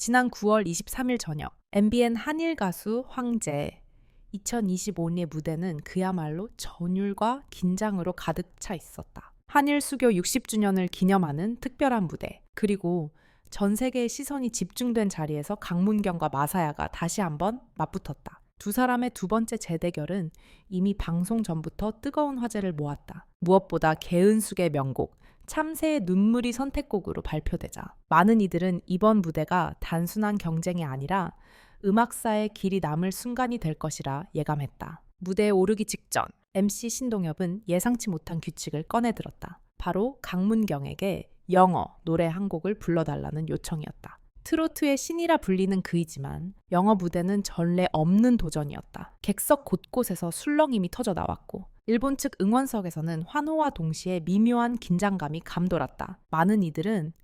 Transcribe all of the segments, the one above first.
지난 9월 23일 저녁, MBN 한일 가수 황제 2025년의 무대는 그야말로 전율과 긴장으로 가득 차 있었다. 한일 수교 60주년을 기념하는 특별한 무대, 그리고 전 세계의 시선이 집중된 자리에서 강문경과 마사야가 다시 한번 맞붙었다. 두 사람의 두 번째 재대결은 이미 방송 전부터 뜨거운 화제를 모았다. 무엇보다 개은숙의 명곡 참새의 눈물이 선택곡으로 발표되자 많은 이들은 이번 무대가 단순한 경쟁이 아니라 음악사의 길이 남을 순간이 될 것이라 예감했다. 무대에 오르기 직전 MC 신동엽은 예상치 못한 규칙을 꺼내들었다. 바로 강문경에게 영어 노래 한 곡을 불러달라는 요청이었다. 트로트의 신이라 불리는 그이지만 영어 무대는 전례 없는 도전이었다. 객석 곳곳에서 술렁임이 터져 나왔고 일본 측 응원석에서는 환호와 동시에 미묘한 긴장감이 감돌았다. 많은 이들은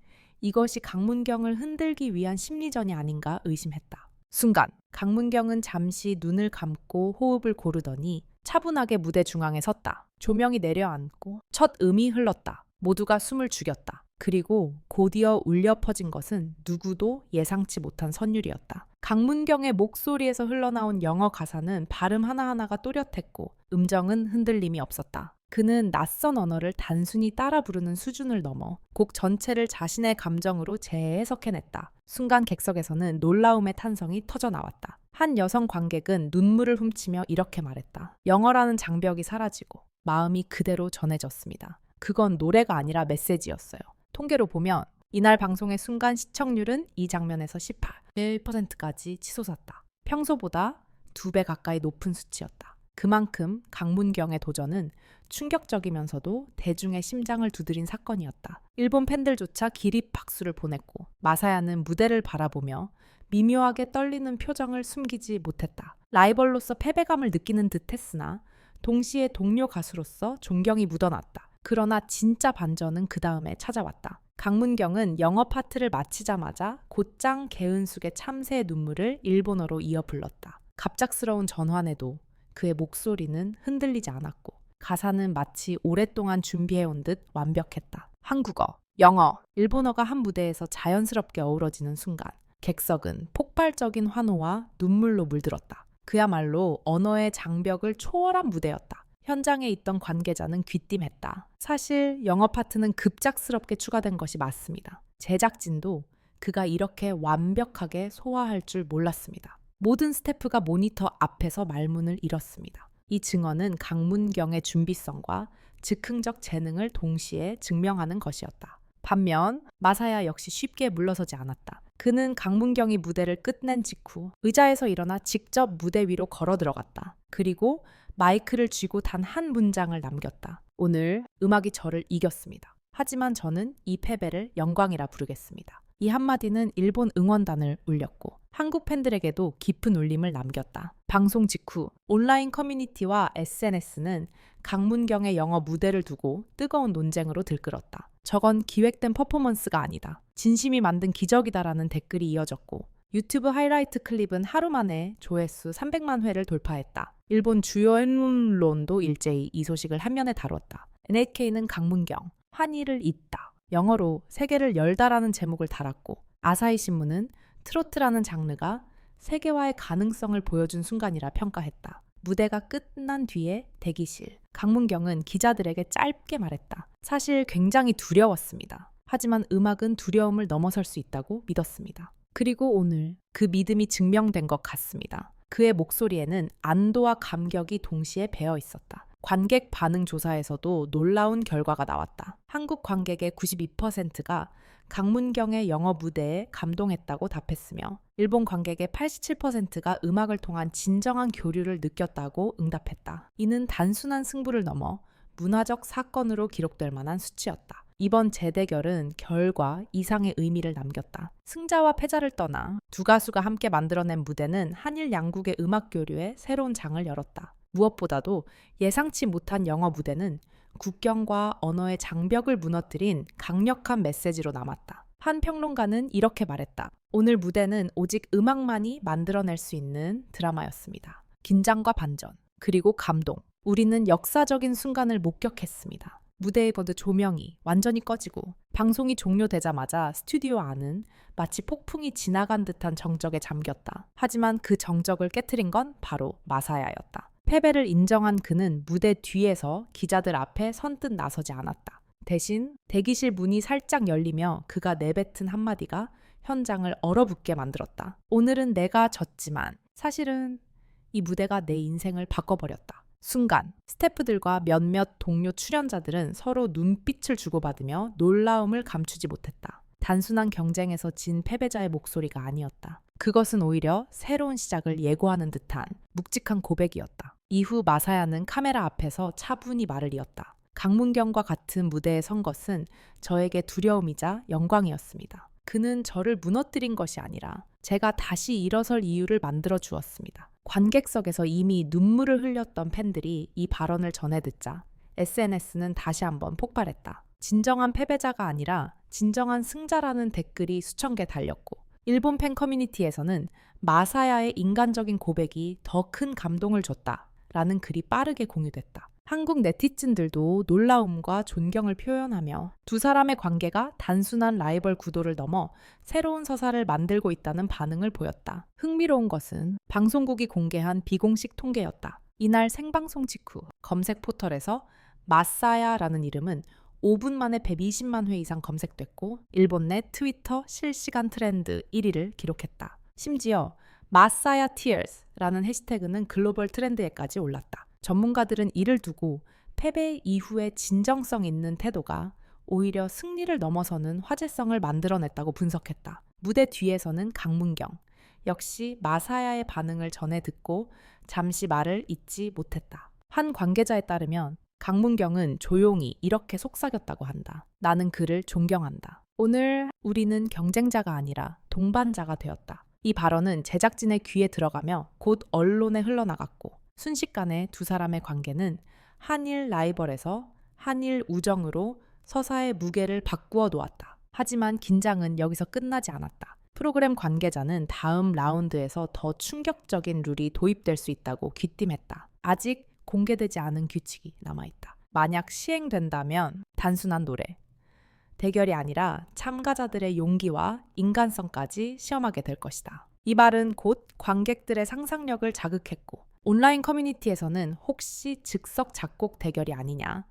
이것이 강문경을 흔들기 위한 심리전이 아닌가 의심했다. 순간 강문경은 잠시 눈을 감고 호흡을 고르더니 차분하게 무대 중앙에 섰다. 조명이 내려앉고 첫 음이 흘렀다. 모두가 숨을 죽였다. 그리고 곧이어 울려 퍼진 것은 누구도 예상치 못한 선율이었다. 강문경의 목소리에서 흘러나온 영어 가사는 발음 하나하나가 또렷했고 음정은 흔들림이 없었다. 그는 낯선 언어를 단순히 따라 부르는 수준을 넘어 곡 전체를 자신의 감정으로 재해석해냈다. 순간 객석에서는 놀라움의 탄성이 터져 나왔다. 한 여성 관객은 눈물을 훔치며 이렇게 말했다. 영어라는 장벽이 사라지고 마음이 그대로 전해졌습니다. 그건 노래가 아니라 메시지였어요. 통계로 보면 이날 방송의 순간 시청률은 이 장면에서 18%까지 치솟았다. 평소보다 2배 가까이 높은 수치였다. 그만큼 강문경의 도전은 충격적이면서도 대중의 심장을 두드린 사건이었다. 일본 팬들조차 기립 박수를 보냈고 마사야는 무대를 바라보며 미묘하게 떨리는 표정을 숨기지 못했다. 라이벌로서 패배감을 느끼는 듯했으나 동시에 동료 가수로서 존경이 묻어났다. 그러나 진짜 반전은 그 다음에 찾아왔다. 강문경은 영어 파트를 마치자마자 곧장 개은숙의 참새의 눈물을 일본어로 이어 불렀다. 갑작스러운 전환에도 그의 목소리는 흔들리지 않았고 가사는 마치 오랫동안 준비해온 듯 완벽했다. 한국어, 영어, 일본어가 한 무대에서 자연스럽게 어우러지는 순간 객석은 폭발적인 환호와 눈물로 물들었다. 그야말로 언어의 장벽을 초월한 무대였다. 현장에 있던 관계자는 귀띔했다. 사실 영어 파트는 급작스럽게 추가된 것이 맞습니다. 제작진도 그가 이렇게 완벽하게 소화할 줄 몰랐습니다. 모든 스태프가 모니터 앞에서 말문을 잃었습니다. 이 증언은 강문경의 준비성과 즉흥적 재능을 동시에 증명하는 것이었다. 반면 마사야 역시 쉽게 물러서지 않았다. 그는 강문경이 무대를 끝낸 직후 의자에서 일어나 직접 무대 위로 걸어 들어갔다. 그리고 마이크를 쥐고 단 한 문장을 남겼다. 오늘 음악이 저를 이겼습니다. 하지만 저는 이 패배를 영광이라 부르겠습니다. 이 한마디는 일본 응원단을 울렸고 한국 팬들에게도 깊은 울림을 남겼다. 방송 직후 온라인 커뮤니티와 SNS는 강문경의 영어 무대를 두고 뜨거운 논쟁으로 들끓었다. 저건 기획된 퍼포먼스가 아니다. 진심이 만든 기적이다라는 댓글이 이어졌고 유튜브 하이라이트 클립은 하루 만에 조회수 300만 회를 돌파했다. 일본 주요 언론도 일제히 이 소식을 한면에 다뤘다. NHK는 강문경, 환희를 잇다. 영어로 세계를 열다라는 제목을 달았고 아사히 신문은 트로트라는 장르가 세계화의 가능성을 보여준 순간이라 평가했다. 무대가 끝난 뒤에 대기실. 강문경은 기자들에게 짧게 말했다. 사실 굉장히 두려웠습니다. 하지만 음악은 두려움을 넘어설 수 있다고 믿었습니다. 그리고 오늘 그 믿음이 증명된 것 같습니다. 그의 목소리에는 안도와 감격이 동시에 배어 있었다. 관객 반응 조사에서도 놀라운 결과가 나왔다. 한국 관객의 92%가 강문경의 영어 무대에 감동했다고 답했으며 일본 관객의 87%가 음악을 통한 진정한 교류를 느꼈다고 응답했다. 이는 단순한 승부를 넘어 문화적 사건으로 기록될 만한 수치였다. 이번 재대결은 결과 이상의 의미를 남겼다. 승자와 패자를 떠나 두 가수가 함께 만들어낸 무대는 한일 양국의 음악 교류에 새로운 장을 열었다. 무엇보다도 예상치 못한 영어 무대는 국경과 언어의 장벽을 무너뜨린 강력한 메시지로 남았다. 한 평론가는 이렇게 말했다. 오늘 무대는 오직 음악만이 만들어낼 수 있는 드라마였습니다. 긴장과 반전, 그리고 감동. 우리는 역사적인 순간을 목격했습니다. 무대의 조명이 완전히 꺼지고 방송이 종료되자마자 스튜디오 안은 마치 폭풍이 지나간 듯한 정적에 잠겼다. 하지만 그 정적을 깨트린 건 바로 마사야였다. 패배를 인정한 그는 무대 뒤에서 기자들 앞에 선뜻 나서지 않았다. 대신 대기실 문이 살짝 열리며 그가 내뱉은 한마디가 현장을 얼어붙게 만들었다. 오늘은 내가 졌지만 사실은 이 무대가 내 인생을 바꿔버렸다. 순간 스태프들과 몇몇 동료 출연자들은 서로 눈빛을 주고받으며 놀라움을 감추지 못했다. 단순한 경쟁에서 진 패배자의 목소리가 아니었다. 그것은 오히려 새로운 시작을 예고하는 듯한 묵직한 고백이었다. 이후 마사야는 카메라 앞에서 차분히 말을 이었다. 강문경과 같은 무대에 선 것은 저에게 두려움이자 영광이었습니다. 그는 저를 무너뜨린 것이 아니라 제가 다시 일어설 이유를 만들어 주었습니다. 관객석에서 이미 눈물을 흘렸던 팬들이 이 발언을 전해 듣자 SNS는 다시 한번 폭발했다. 진정한 패배자가 아니라 진정한 승자라는 댓글이 수천 개 달렸고 일본 팬 커뮤니티에서는 마사야의 인간적인 고백이 더 큰 감동을 줬다라는 글이 빠르게 공유됐다. 한국 네티즌들도 놀라움과 존경을 표현하며 두 사람의 관계가 단순한 라이벌 구도를 넘어 새로운 서사를 만들고 있다는 반응을 보였다. 흥미로운 것은 방송국이 공개한 비공식 통계였다. 이날 생방송 직후 검색 포털에서 마사야라는 이름은 5분 만에 120만 회 이상 검색됐고 일본 내 트위터 실시간 트렌드 1위를 기록했다. 심지어 마사야 티어스라는 해시태그는 글로벌 트렌드에까지 올랐다. 전문가들은 이를 두고 패배 이후의 진정성 있는 태도가 오히려 승리를 넘어서는 화제성을 만들어냈다고 분석했다. 무대 뒤에서는 강문경 역시 마사야의 반응을 전해 듣고 잠시 말을 잇지 못했다. 한 관계자에 따르면 강문경은 조용히 이렇게 속삭였다고 한다. 나는 그를 존경한다. 오늘 우리는 경쟁자가 아니라 동반자가 되었다. 이 발언은 제작진의 귀에 들어가며 곧 언론에 흘러나갔고 순식간에 두 사람의 관계는 한일 라이벌에서 한일 우정으로 서사의 무게를 바꾸어 놓았다. 하지만 긴장은 여기서 끝나지 않았다. 프로그램 관계자는 다음 라운드에서 더 충격적인 룰이 도입될 수 있다고 귀띔했다. 아직 공개되지 않은 규칙이 남아있다. 만약 시행된다면 단순한 노래, 대결이 아니라 참가자들의 용기와 인간성까지 시험하게 될 것이다. 이 말은 곧 관객들의 상상력을 자극했고 온라인 커뮤니티에서는 혹시 즉석 작곡 대결이 아니냐,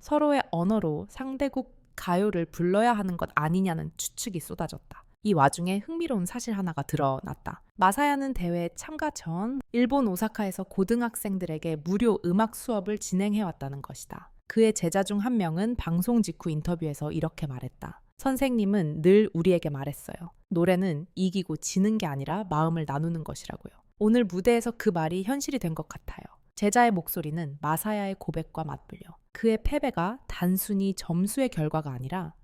서로의 언어로 상대국 가요를 불러야 하는 것 아니냐는 추측이 쏟아졌다. 이 와중에 흥미로운 사실 하나가 드러났다. 마사야는 대회 참가 전 일본 오사카에서 고등학생들에게 무료 음악 수업을 진행해왔다는 것이다. 그의 제자 중 한 명은 방송 직후 인터뷰에서 이렇게 말했다. 선생님은 늘 우리에게 말했어요. 노래는 이기고 지는 게 아니라 마음을 나누는 것이라고요. 오늘 무대에서 그 말이 현실이 된 것 같아요. 제자의 목소리는 마사야의 고백과 맞불려 그의 패배가 단순히 점수의 결과가 아니라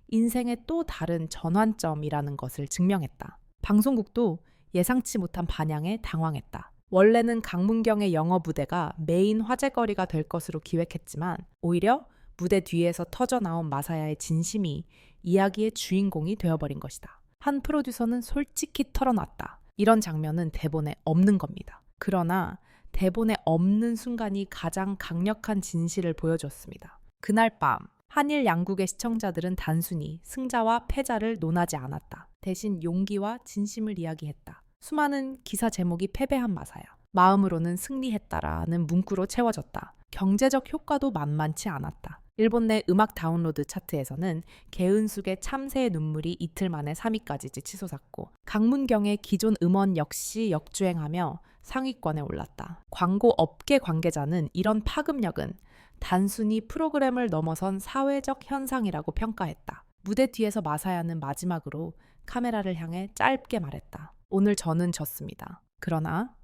인생의 또 다른 전환점이라는 것을 증명했다. 방송국도 예상치 못한 반향에 당황했다. 원래는 강문경의 영어 무대가 메인 화제거리가 될 것으로 기획했지만 오히려 무대 뒤에서 터져나온 마사야의 진심이 이야기의 주인공이 되어버린 것이다. 한 프로듀서는 솔직히 털어놨다. 이런 장면은 대본에 없는 겁니다. 그러나 대본에 없는 순간이 가장 강력한 진실을 보여줬습니다. 그날 밤 한일 양국의 시청자들은 단순히 승자와 패자를 논하지 않았다. 대신 용기와 진심을 이야기했다. 수많은 기사 제목이 패배한 마사야, 마음으로는 승리했다라는 문구로 채워졌다. 경제적 효과도 만만치 않았다. 일본 내 음악 다운로드 차트에서는 개은숙의 참새의 눈물이 이틀 만에 3위까지 치솟았고 강문경의 기존 음원 역시 역주행하며 상위권에 올랐다. 광고 업계 관계자는 이런 파급력은 단순히 프로그램을 넘어선 사회적 현상이라고 평가했다. 무대 뒤에서 마사야는 마지막으로 카메라를 향해 짧게 말했다. 오늘 저는 졌습니다. 그러나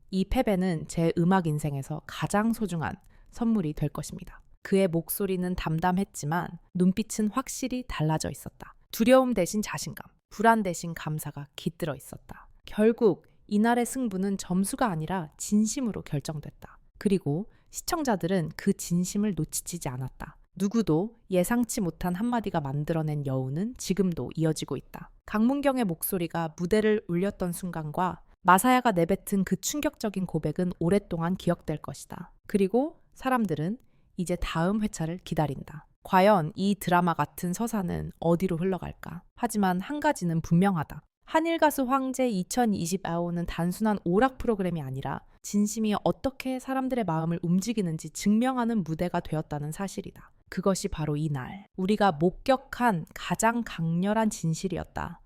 이 패배는 제 음악 인생에서 가장 소중한 선물이 될 것입니다. 그의 목소리는 담담했지만 눈빛은 확실히 달라져 있었다. 두려움 대신 자신감, 불안 대신 감사가 깃들어 있었다. 결국 이날의 승부는 점수가 아니라 진심으로 결정됐다. 그리고 시청자들은 그 진심을 놓치지 않았다. 누구도 예상치 못한 한마디가 만들어낸 여운은 지금도 이어지고 있다. 강문경의 목소리가 무대를 울렸던 순간과 마사야가 내뱉은 그 충격적인 고백은 오랫동안 기억될 것이다. 그리고 사람들은 이제 다음 회차를 기다린다. 과연 이 드라마 같은 서사는 어디로 흘러갈까? 하지만 한 가지는 분명하다. 한일 가수 황제 2020아오는 단순한 오락 프로그램이 아니라 진심이 어떻게 사람들의 마음을 움직이는지 증명하는 무대가 되었다는 사실이다. 그것이 바로 이날 우리가 목격한 가장 강렬한 진실이었다.